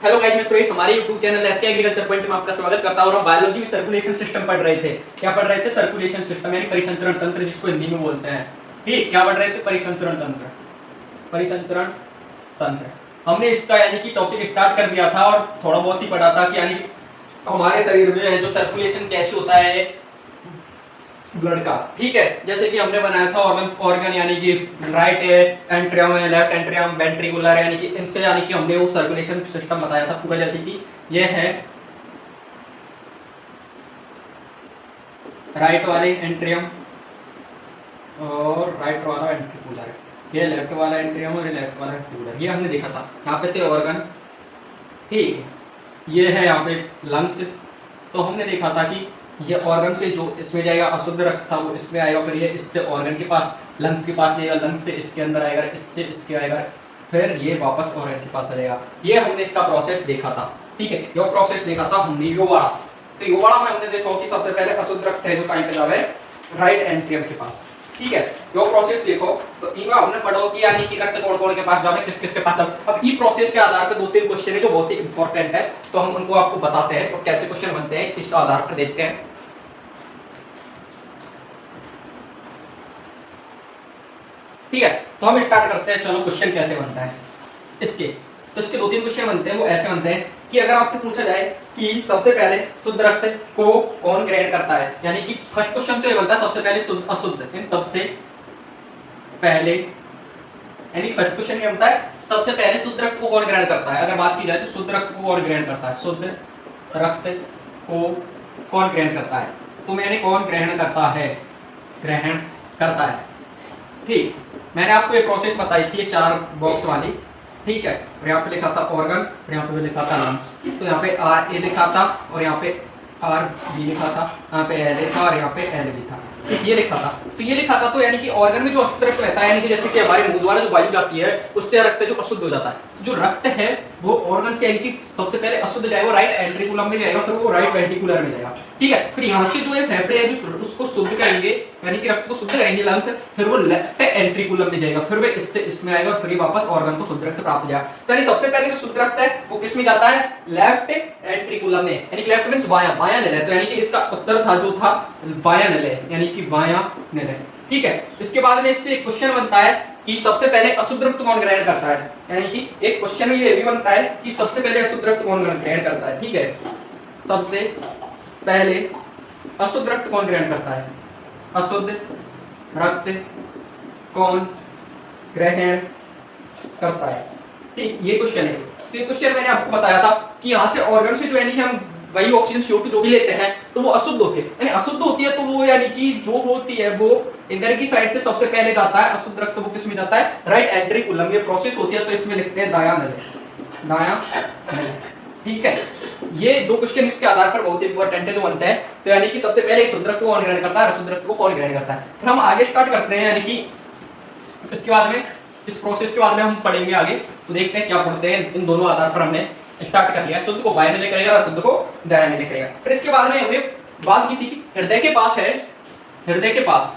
Hello guys, मैं सुरेश हमारे YouTube channel SK agriculture point में आपका स्वागत करता हूं। और हम बायोलॉजी में सर्कुलेशन सिस्टम पढ़ रहे थे। क्या पढ़ रहे थे? सर्कुलेशन सिस्टम यानी परिसंचरण तंत्र, जिसको हिंदी में बोलते हैं। ठीक, क्या पढ़ रहे थे? परिसंचरण तंत्र। परिसंचरण तंत्र हमने इसका यानी कि टॉपिक स्टार्ट कर दिया था और थोड़ा बहुत ही पढ़ा था कि यानी हमारे शरीर में जो सर्कुलेशन कैसे होता है ब्लड का। ठीक है, जैसे कि हमने बनाया था ऑर्गन यानी कि राइट एंट्रियम है, लेफ्ट एंट्रियम, वेंट्रिकुलर यानी कि इनसे यानी कि हमने वो सर्कुलेशन सिस्टम बताया था पूरा। जैसे कि ये है राइट वाले एंट्रियम और राइट वाला वेंट्रिकुलर, ये लेफ्ट वाला एंट्रियम और ये लेफ्ट वाला वेंट्रिकुलर, ये हमने देखा था। यहाँ पे थे ऑर्गन, ठीक है। ये है यहाँ पे लंग्स, तो हमने देखा था कि ये ऑर्गन से जो इसमें जाएगा अशुद्ध रक्त था वो इसमें आएगा, फिर ये इससे ऑर्गन के पास लंग्स के पास जाएगा, लंग्स से इसके अंदर आएगा, इससे इसके आएगा, फिर ये वापस ऑर्गन के पास आ जाएगा। ये हमने इसका प्रोसेस देखा था। ठीक है, ये प्रोसेस देखा था हमने योवाड़ा। तो योवाड़ा में हमने देखा कि सबसे पहले अशुद्ध रक्त है जो कहीं पे जावे राइट एंट्रियम के पास। ठीक है, यो प्रोसेस देखो तो इनका हमने पढ़ो कि यानी कि रक्त कौन कौन के पास जावे, किस किस के पास जावे। अब ई प्रोसेस के आधार पर दो तीन क्वेश्चन है जो बहुत ही इंपॉर्टेंट है, तो हम उनको आपको बताते हैं और कैसे क्वेश्चन बनते हैं इस आधार पर देखते हैं। ठीक है, तो हम स्टार्ट करते हैं। चलो क्वेश्चन कैसे बनता है इसके। तो इसके दो तीन क्वेश्चन बनते हैं, वो ऐसे बनते हैं कि अगर आपसे पूछा जाए कि सबसे पहले शुद्ध रक्त को कौन ग्रहण करता है, यानी कि फर्स्ट क्वेश्चन तो ये बनता है सबसे पहले शुद्ध अशुद्ध, यानी सबसे पहले, यानी फर्स्ट क्वेश्चन ये बनता है सबसे पहले शुद्ध रक्त को कौन ग्रहण करता है। अगर बात की जाए तो शुद्ध रक्त को कौन ग्रहण करता है, शुद्ध रक्त को कौन ग्रहण करता है। तो मैंने कौन ग्रहण करता है, ग्रहण करता है। ठीक, मैंने आपको ये प्रोसेस बताई थी, ये चार बॉक्स वाली। ठीक है, और यहाँ पे लिखा था ऑर्गन और यहाँ पे लिखा था लंग्स। तो यहाँ पे आर ए लिखा था और यहाँ पे आर बी लिखा था, यहाँ पे एल लिखा और यहाँ पे एल लिखा, ये लिखा था। तो ये लिखा था तो यानी कि ऑर्गन में जो अशुद्ध रक्त रहता है, यानी कि जैसे कि हमारे मुंह द्वारा जो वायु जाती है उससे रक्त जो अशुद्ध हो जाता है। जो रक्त है वो ऑर्गन से यानी कि सबसे पहले अशुद्ध जाएगा, राइट एंट्रिकुलम में जाएगा, फिर वो राइट वेंट्रिकुलर में जाएगा। ठीक है, फिर यहाँ से जो है फेफड़े है जो उसको शुद्ध करेंगे, यानी कि रक्त को शुद्ध करेंगे लंग्स, फिर वो लेफ्ट एंट्रिकुलम में जाएगा, फिर वो इससे इसमें आएगा और फिर वापस ऑर्गन को शुद्ध रक्त प्राप्त हो जाएगा। तो यानी सबसे पहले जो शुद्ध रक्त है वो किस में जाता है, लेफ्ट एंट्रिकुलम में, यानी कि लेफ्ट मींस बायां, बायां नल है। तो यानी कि इसका उत्तर था जो था बायां नल है, यानी कि बायां नल है। ठीक है, इसके बाद में इससे एक क्वेश्चन बनता है कि सबसे पहले अशुद्ध रक्त कौन ग्रहण करता है, यानी कि एक क्वेश्चन में ये भी बनता है कि सबसे पहले अशुद्ध रक्त कौन ग्रहण करता है। ठीक है, सबसे पहले अशुद्ध रक्त कौन ग्रहण करता है, अशुद्ध रक्त कौन ग्रहण करता है। ठीक, ये क्वेश्चन है। तो ये क्वेश्चन मैंने आपको बताया था कि यहाँ से ऑर्गन से जो यानी कि हम वही ऑक्सीजन CO2 जो भी लेते हैं तो वो अशुद्ध होती है, यानी अशुद्ध होती है, तो वो यानी कि जो होती है वो इधर की साइड से सबसे पहले जाता है अशुद्ध रक्त, वो किस में जाता है, राइट एंट्रिकुलम। ये प्रोसेस होती है तो इसमें लिखते हैं दायां नल, दायां नल। ठीक है, ये दो क्वेश्चन इसके आधार पर बहुत इंपॉर्टेंट है जो बनते हैं। तो यानी कि सबसे पहले शुद्ध रक्त को कौन ग्रहण करता है, अशुद्ध रक्त को कौन ग्रहण करता है। फिर हम आगे स्टार्ट करते हैं, यानी कि इसके बाद में इस प्रोसेस के बाद में हम पढ़ेंगे आगे। तो देखते हैं क्या पढ़ते हैं। इन दोनों आधार पर हमने स्टार्ट कर लिया, शुद्ध को बाएं नले करेगा और अशुद्ध को दायां नले करेगा। फिर इसके बाद में हमने बात की थी कि हृदय के पास है, हृदय के पास,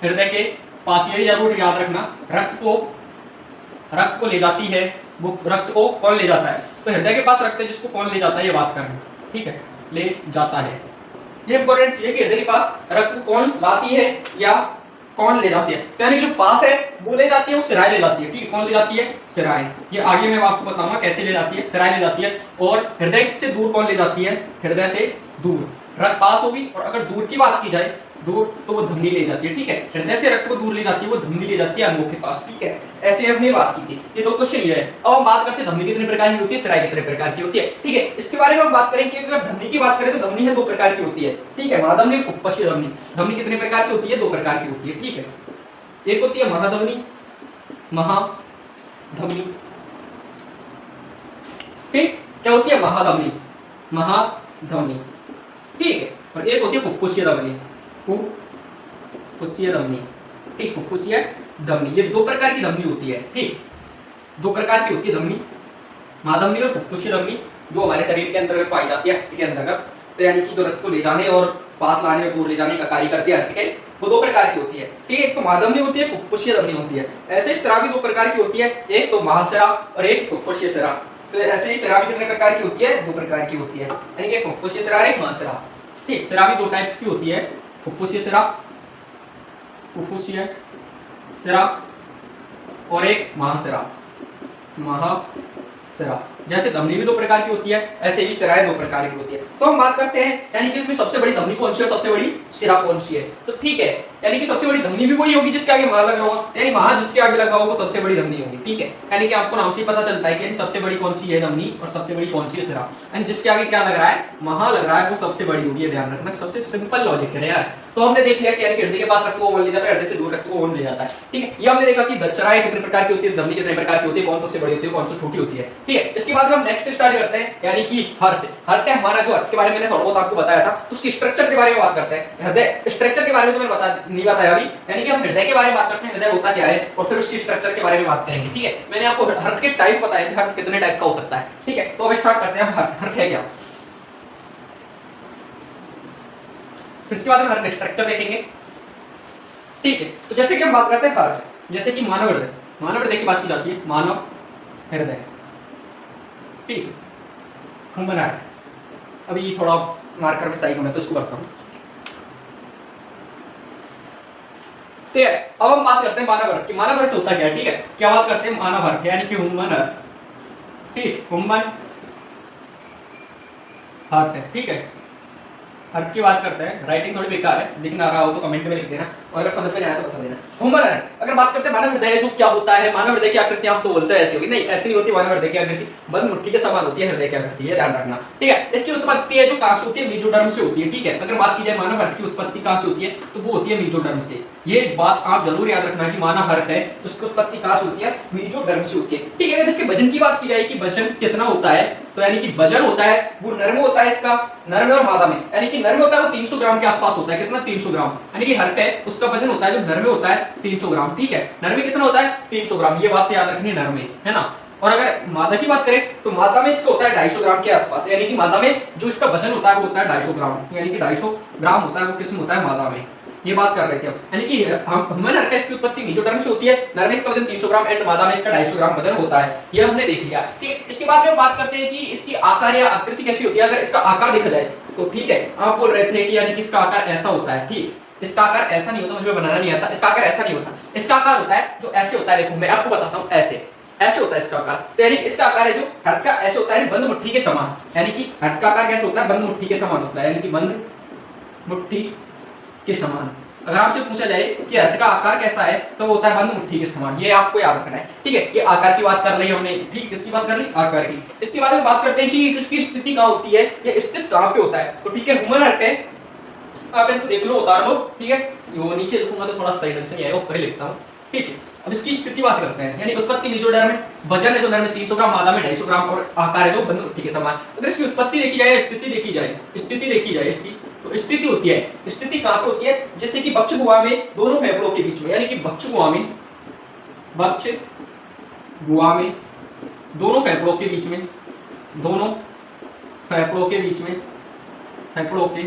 हृदय के पास ये जरूर याद रखना, रक्त को ले जाती है, वो रक्त को कौन ले जाता है। तो हृदय के पास रक्त है जिसको कौन ले जाता है, ये बात करना। ठीक है, ले जाता है, ये इंपॉर्टेंट चीज है कि हृदय के पास रक्त को कौन लाती है या कौन ले जाती है। तो यानी कि जो पास है वो ले जाती है, वो सिराय ले जाती है। ठीक है, कौन ले जाती है, सिराय। ये आगे मैं आपको बताऊंगा कैसे ले जाती है, सिराय ले जाती है। और हृदय से दूर कौन ले जाती है, हृदय से दूर रक्त पास होगी, और अगर दूर की बात की जाए दूर तो वो धमनी ले जाती है। ठीक है, हृदय से रक्त को दूर ले जाती है, वो धमनी ले जाती है अंगों के पास। ठीक है, ऐसे हमने बात की थी। ये दो क्वेश्चन ये है। अब हम बात करते हैं धमनी कितने प्रकार की होती है, सिराय कितने प्रकार की होती है। ठीक है, इसके बारे में हम बात करेंगे कि अगर धमनी की बात करें तो धमनी है दो प्रकार की होती है। ठीक है, महाधमनी और फुफ्फुसीय धमनी। धमनी कितने प्रकार की होती है, दो प्रकार की होती है। ठीक है, एक होती है महाधमनी, महाधमनी। ठीक, क्या होती है, महाधमनी, महाधमनी। ठीक है, और एक होती है फुफ्फुसीय धमनी, फुफ्फुसीय धमनी। ठीक, फुफ्फुसीय धमनी, ये दो प्रकार की धमनी होती है। ठीक, दो प्रकार की होती है धमनी, महाधमनी और फुफ्फुसीय धमनी, जो हमारे शरीर के अंतर्गत पाई जाती है, के अंतर्गत। तो यानी कि जो रक्त को ले जाने और पास लाने और दूर ले जाने का कार्य करती है। ठीक है, वो दो प्रकार की होती है। ठीक है, एक तो महाधमनी होती है, फुफ्फुसीय धमनी होती है। ऐसे स्राव भी दो प्रकार की होती है, एक तो महास्राव और एक फुफ्फुसीय स्राव। तो ऐसे ही सिरा भी कितने प्रकार की होती है? 2 प्रकार की होती है, यानी कि फुफ्फुसीय सिरा और एक महासिरा। ठीक, सिरा भी 2 टाइप्स की होती है, फुफ्फुसीय सिरा, फुफ्फुसीय सिरा और एक महासिरा, महासिरा। जैसे धमनी भी 2 प्रकार की होती है, ऐसे ही सिराएं 2 प्रकार की होती है। तो हम बात करते हैं यानी कि इसमें सबसे बड़ी धमनी कौन सी है, सबसे बड़ी सिरा कौन सी है? तो ठीक है, यानी कि सबसे बड़ी धमनी भी वही होगी जिसके आगे महा लगा होगा, यानी महा जिसके आगे लगा होगा वो सबसे बड़ी धमनी होगी। ठीक है, यानी कि आपको नाम से ही पता चलता है कि सबसे बड़ी कौन सी है धमनी और सबसे बड़ी कौन सी है सिरा, यानी जिसके आगे क्या लग रहा है, महा लग रहा है, वो सबसे बड़ी होगी। ध्यान रखना, सबसे सिंपल लॉजिक है यार। तो हमने देख लिया कि यानी हृदय के पास रक्त को वन ले जाता है, हृदय से दूर रक्त को वन ले जाता है। ठीक है, ये हमने देखा कि सिराएं कितने प्रकार की होती है, धमनी कितने प्रकार की होती है, कौन सबसे बड़ी होती है, कौन सी छोटी होती है। ठीक है, इसके बाद में हम नेक्स्ट स्टार्ट करते हैं, यानी कि हार्ट। हार्ट है हमारा, जो हार्ट के बारे में मैंने थोड़ा बहुत आपको बताया था, तो उसकी स्ट्रक्चर के बारे में बात करते हैं। हृदय स्ट्रक्चर के बारे में तो मैंने नहीं बताया अभी, यानी कि हम हृदय के बारे में बात करते हैं, हृदय होता क्या है, और फिर उसकी स्ट्रक्चर के बारे में बात करेंगे। ठीक है, मैंने आपको हार्ट के टाइप बताए थे, हार्ट कितने टाइप का हो सकता है। ठीक है, तो अब स्टार्ट करते हैं, हार्ट है क्या, फिर इसके बाद हम हार्ट स्ट्रक्चर देखेंगे। ठीक है, तो जैसे कि हम बात करते हैं हार्ट, जैसे कि मानव हृदय, मानव हृदय की बात की जाती है, मानव हृदय। ठीक है, ह्यूमन हार्ट। अभी थोड़ा मार्कर में सही होना है तो इसको करता हूं। ठीक है, अब हम बात करते हैं मानव हार्ट की। मानव हार्ट होता क्या है? ठीक है, क्या बात करते हैं मानव हार्ट यानी कि ह्यूमन हार्ट। ठीक, ह्यूमन हार्ट है। ठीक है, हार्ट की बात करते हैं। राइटिंग थोड़ी बेकार है, दिख ना रहा हो तो कमेंट में लिख देना, और अगर समझ में नहीं आया तो बता देना। ह्यूमन हार्ट, अगर बात करते हैं मानव हृदय जो क्या होता है, मानव हृदय की आकृति आप तो बोलते हैं ऐसी होगी, नहीं ऐसी नहीं होती। मानव हृदय की आकृति बंद मुट्ठी के समान होती है, हृदय की आकृति है, ध्यान रखना। ठीक है, इसकी उत्पत्ति है जो कहां से होती है, मेसोडर्म से होती है। ठीक है, अगर बात की जाए मानव हार्ट की उत्पत्ति कहां से होती है, तो वो होती है मेसोडर्म से। ये बात आप जरूर याद रखना कि मानव हार्ट है उसकी उत्पत्ति कहां से होती है, मेसोडर्म से होती है। ठीक है, अगर इसके वजन की बात की जाए कि वजन कितना होता है, तो यानी कि वजन होता है वो नर में होता है, इसका नर में और मादा में, यानी कि नर में होता है वो 300 ग्राम के आसपास होता है। कितना? 300 ग्राम, यानी कि हार्ट है उसका वजन होता है जो नर में होता है 300 ग्राम। ठीक है, नर में कितना होता है? 300 ग्राम, ये बात याद रखनी है, नर में, है ना। और अगर मादा की बात करें तो मादा में इसका होता है 250 ग्राम के आसपास, यानी कि मादा में जो इसका वजन होता है वो होता है 250 ग्राम, यानी कि 250 ग्राम होता है वो किसमें होता है, मादा में। ये बात कर रहे थे हम, यानी कि ह्यूमन हार्ट की उत्पत्ति मेसोडर्म से होती है, नर में इसका वजन 300 ग्राम एंड मादा में इसका 250 ग्राम वजन होता है। ये हमने देख लिया। ठीक है, इसके बाद में बात करते हैं कि इसकी आकार या आकृति कैसी होती है। अगर इसका आकार देखा जाए तो ठीक है, आप बोल रहे थे कि यानी कि इसका आकार ऐसा होता है। ठीक, इसका आकार ऐसा नहीं होता, मुझे बनाना नहीं आता। इसका आकार ऐसा नहीं होता, इसका आकार होता है जो ऐसे होता है। देखो मैं आपको बताता हूँ, ऐसे ऐसे होता है इसका आकार। तो यानी इसका आकार है जो हार्ट का ऐसे होता है, बंद मुट्ठी के समान, यानी कि हार्ट का आकार कैसे होता है, बंद मुट्ठी के समान होता है, यानी कि बंद मुट्ठी के समान। अगर आपसे पूछा जाए कि हार्ट का आकार कैसा है, तो वो होता है बंद मुट्ठी के समान। ये आपको याद रखना है। ठीक है, ये आकार की बात कर रही है हमने। ठीक, किसकी बात कर रही, आकार की। इसके बाद में बात करते हैं कि इसकी स्थिति कहाँ होती है, ये स्थित कहाँ पे होता है। तो ठीक है, ह्यूमन हार्ट है, आप इनको देख लो, उतार लो। ठीक है, वो नीचे लिखूंगा तो थोड़ा सही ढंग से नहीं आएगा, ऊपर ही लिखता हूँ। ठीक है, अब इसकी स्थिति बात करते हैं, यानी उत्पत्ति मेसोडर्म में, वजन है जो नर में 300 ग्राम, मादा में 250 ग्राम, और आकार है जो बंद मुट्ठी के समान। अगर इसकी उत्पत्ति देखी जाए, स्थिति देखी जाए, स्थिति देखी जाए इसकी, तो स्थिति होती है, स्थिति कहां पे होती है, जैसे कि बक्ष गुहा में दोनों फेफड़ों के बीच में, यानी कि बक्ष गुहा में, बक्ष गुहा में दोनों फेफड़ों के बीच में, दोनों फेफड़ों के बीच में, फेफड़ों के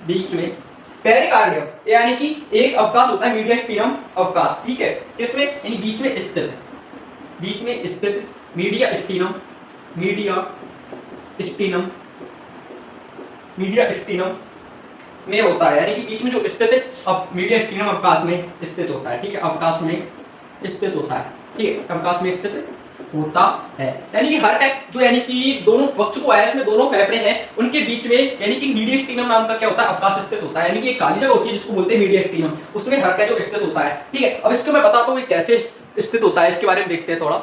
बीच में पेरिकार्डियम, यानी कि एक अवकाश होता है, मीडियास्टिनम अवकाश। ठीक है, किसमें, यानी बीच में स्थित, बीच में स्थित मीडियास्टिनम, मीडियास्टिनम में होता है, यानी कि बीच में जो स्थित है, अब मीडियास्टिनम अवकाश में स्थित होता है। ठीक है, अवकाश में स्थित होता है। ठीक है, अवकाश में स्थित होता है, यानी कि हार्ट है जो, यानी कि दोनों पक्ष को है, इसमें दोनों फेफड़े हैं, उनके बीच में यानी कि मीडियास्टिनम नाम का क्या होता है, अवकाश स्थित होता है, यानी कि एक काली जगह होती है जिसको बोलते हैं मीडियास्टिनम, उसमें हार्ट है जो स्थित होता है। ठीक है, अब इसको मैं बताता हूँ कैसे स्थित होता है, इसके बारे में देखते हैं थोड़ा।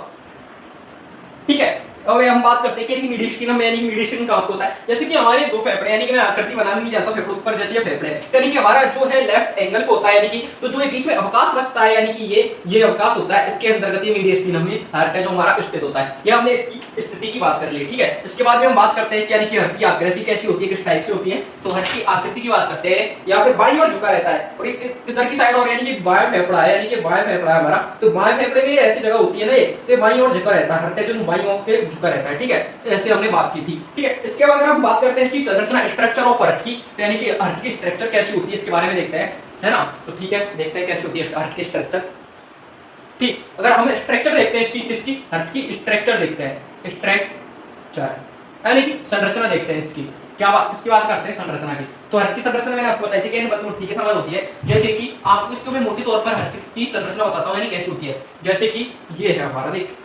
ठीक है, अब हम बात करते हैं कि मीडियास्टिनम, यानी मीडियास्टिनम कहाँ पे होता है। जैसे कि हमारे दो फेफड़े, यानी कि मैं आकृति बनाने नहीं जानता, फेफड़ों पर जैसे ये फेफड़े हैं, यानी कि हमारा जो है लेफ्ट एंगल पे होता है, यानी कि तो जो ये बीच में अवकाश रखता है, यानी कि ये अवकाश होता है, इसके अंतर्गत ये मीडियास्टिनम में हार्ट है जो हमारा स्थित होता है। ये हमने इसकी स्थिति की बात कर ली। ठीक है, इसके बाद में हम बात करते हैं कि यानी कि हार्ट की आकृति कैसी होती है, किस टाइप से होती है। तो हार्ट की आकृति की बात करते हैं, या फिर बाईं ओर झुका रहता है, और इधर की साइड और, यानी कि बाएं फेफड़ा है, यानी कि बाएं फेफड़ा है हमारा, तो बाएं फेफड़े में ऐसी जगह होती है ना, ये बाईं ओर झुका रहता है, हार्ट है जो बाईं ओर पे झुका रहता है। ठीक है, ऐसे हमने बात की थी। ठीक है, इसके बाद अगर हम बात करते हैं इसकी संरचना, स्ट्रक्चर ऑफ हार्ट की, तो यानी कि हार्ट की स्ट्रक्चर कैसी होती है इसके बारे में देखते हैं, है ना। तो ठीक है, देखते हैं कैसी होती है हार्ट की स्ट्रक्चर। ठीक, अगर हम स्ट्रक्चर देखते हैं इसकी, किसकी, हर्ट की स्ट्रक्चर देखते हैं, स्ट्रक्चर यानी कि संरचना देखते हैं इसकी, क्या बात, किसकी बात करते हैं, संरचना की। तो हर्ट की संरचना मैंने आपको बताई थी कि मुट्ठी के समान होती है। जैसे कि आपको इसको मैं मोटी तौर पर हर्ट की संरचना बताता हूँ यानी कैसे होती है। जैसे कि ये है हमारा, देख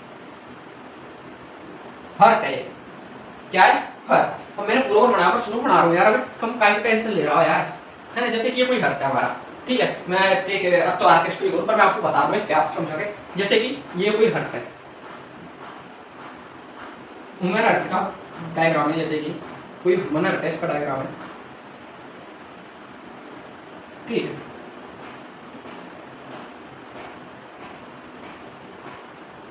हर्ट है, क्या है, हर्ट। अब मैंने पूरा बनाया पर शुरू बना रहा हूँ यार, अभी कम काइंड टेंशन ले रहा हूँ यार, है ना। जैसे कि ये कोई हर्ट है हमारा, ठीक है, मैं एक अच्छा आर्केस्ट्री करूँ पर मैं आपको बता दूँ प्यार से समझा के। जैसे कि ये कोई हर्ट है, ह्यूमन हर्ट का डायग्राम है, जैसे कि कोई ह्यूमन हर्ट है, इसका डायग्राम है, ठीक है।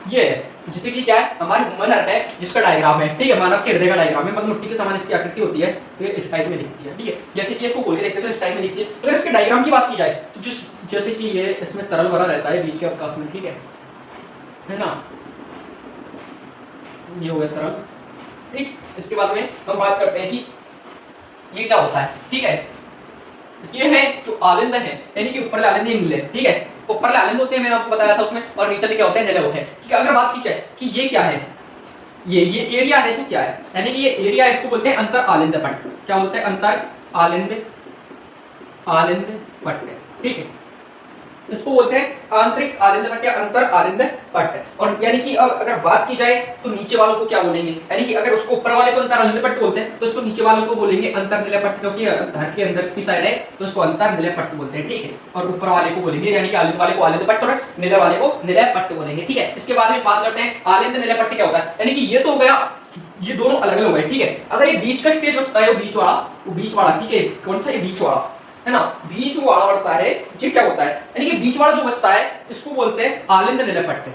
ये जैसे कि क्या है, हमारी ह्यूमन हर्ट है जिसका डायग्राम है, ठीक है, मानव के हृदय का डायग्राम है, मधुमक्खी के समान इसकी आकृति होती है, तो ये इस टाइप में दिखती है, ठीक है। जैसे कि इसको खोल के देखते हैं तो इस टाइप में दिखती है। अगर इसके डायग्राम की बात की जाए तो जिस जैसे कि ये इसमें तरल भरा रहता है बीच के अवकाश में, ठीक है ना, ये हो गया तरल, ठीक। इसके बाद में हम बात करते हैं कि ये क्या होता है, ठीक है। ये है जो आलिंद है, यानी कि ऊपर आलिंद निले, ठीक है, ऊपर आलिंद होते हैं, मैंने आपको बताया था उसमें, और नीचे क्या होते हैं, निले होते हैं, ठीक है। अगर बात की जाए कि ये क्या है, ये एरिया है जो क्या है, यानी कि ये एरिया, इसको बोलते हैं अंतर आलिंद पट्ट, क्या बोलते हैं, अंतर आलिंद पट्ट, ठीक है। इसको बोलते हैं आंतरिक आलिंद पट्ट या अंतर आलिंद पट्ट। और यानी कि अब अगर बात की जाए तो नीचे वालों को क्या बोलेंगे, यानी कि अगर उसको ऊपर वाले को अंतर आलिंद पट्ट बोलते हैं तो इसको नीचे वालों को बोलेंगे अंतर निलय पट्ट, क्योंकि हर्ट के अंदर की साइड है तो इसको अंतर निलय पट्ट बोलते हैं, ठीक है। और ऊपर वाले को बोलेंगे, यानी कि आलिंद वाले को आलिंद पट्ट और निलय वाले को निलय पट्ट बोलेंगे, ठीक है। इसके बाद में बात करते हैं आलिंद निलय पट्ट क्या होता है, यानी कि ये तो हो गया, ये दोनों अलग अलग हो गए, ठीक है। अगर ये बीच का स्टेज बचता है, वो बीच वाला, ठीक है, कौन सा, ये बीच वाला है ना, बीच वाला बढ़ता है, ये क्या होता है, यानी कि बीच वाला जो बचता है इसको बोलते हैं आलिंद निलय पट्ट,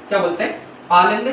क्या बोलते हैं, आलिंद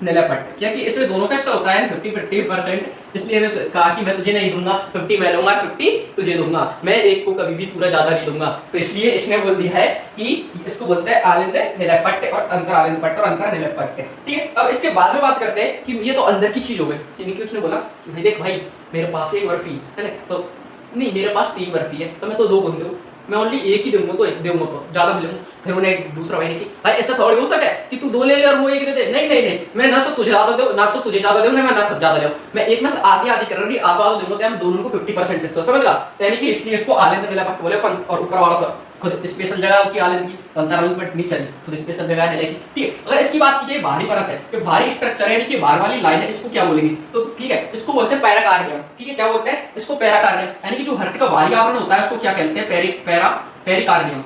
निलय पट्ट। क्योंकि इसमें दोनों का हिस्सा होता है 50-50%, इसलिए मैंने कहा कि मैं तुझे नहीं दूंगा 50 मैं लूंगा 50 तुझे दूंगा, मैं एक को कभी भी पूरा ज्यादा नहीं दूंगा, तो इसलिए इसने बोल दिया है कि इसको बोलते हैं आलिंद निलय पट्ट और अंतर आलिंद पट्ट और अंतर निलय पट्ट, ठीक है। अब इसके बाद में बात करते हैं कि ये तो अंदर की चीज हो गई, यानी कि उसने बोला कि भाई देख भाई मेरे पास एक बर्फी है ना, तो नहीं मेरे पास 3 बर्फी है तो मैं तो 2 दूंगा, मैं ओनली एक ही दूंगा, तो एक दूंगा तो ज्यादा मिलूंगा। फिर उन्हें दूसरा भाई ने की, भाई ऐसा थोड़ी हो सकता है कि तू 2 ले ले और वो एक दे दे, नहीं नहीं नहीं, मैं ना तो तुझे ज्यादा दूं ना तो तुझे ज्यादा दूं, मैं ना खुद ज्यादा दूं, मैं एक में से आधी आधी कर रही आधा दूंगा, तो हम दोनों को 50% हिस्सा, समझ ला, यानी कि इसलिए इसको आलिंद निलय पट्ट बोले। और ऊपर वाला तो खुद स्पेशल जगह की आलिंद की, अंतर आलिंद पट्ट नहीं चली, खुद स्पेशल जगह निलय की, ठीक है। अगर इसकी बात की जाए बाहरी परत है, कि बाहरी स्ट्रक्चर है, यानी कि बाहर वाली लाइन है, इसको क्या बोलेंगे, तो ठीक है, इसको बोलते हैं पैराकार्डियम, ठीक है, क्या बोलते हैं इसको, पैराकार्डियम, यानी कि जो हर्ट का बाहरी आवरण होता है उसको क्या कहते हैं, पेरिकार्डियम,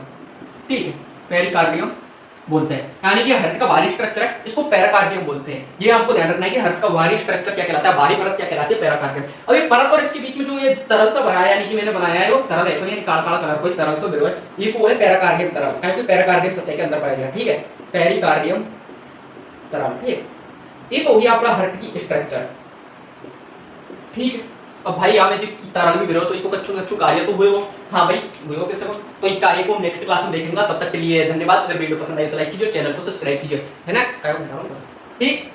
ठीक है, पेरिकार्डियम बोलते हैं, यानी कि हर्ट का बाहरी स्ट्रक्चर है, इसको पेराकार्डियम बोलते हैं। ये आपको ध्यान रखना है कि हर्ट का बाहरी स्ट्रक्चर क्या कहलाता है, बाहरी परत क्या कहलाती है, पेराकार्डियम। अब ये परत और इसके बीच में जो ये तरल सा भरा है, यानी कि मैंने बनाया है वो तरल है, यानी काला काला कलर कोई तरल सा भरा है, ये को बोले पेराकार्डियम तरल, क्योंकि पेराकार्डियम सतह के अंदर पाया जाएगा, ठीक है, पेरिकार्डियम तरल, ठीक है। ये तो हो गया अपना हर्ट की स्ट्रक्चर, ठीक है। अब भाई हमें जो तरल में विरोध, तो ये तो कच्चू कार्य तो हुए हो, हाँ भाई हुए हो किसको, तो इस कार्य को नेक्स्ट क्लास में देखेंगे, तब तक के लिए धन्यवाद। अगर वीडियो पसंद आई तो लाइक कीजिए, चैनल को सब्सक्राइब कीजिए, है ना, ठीक।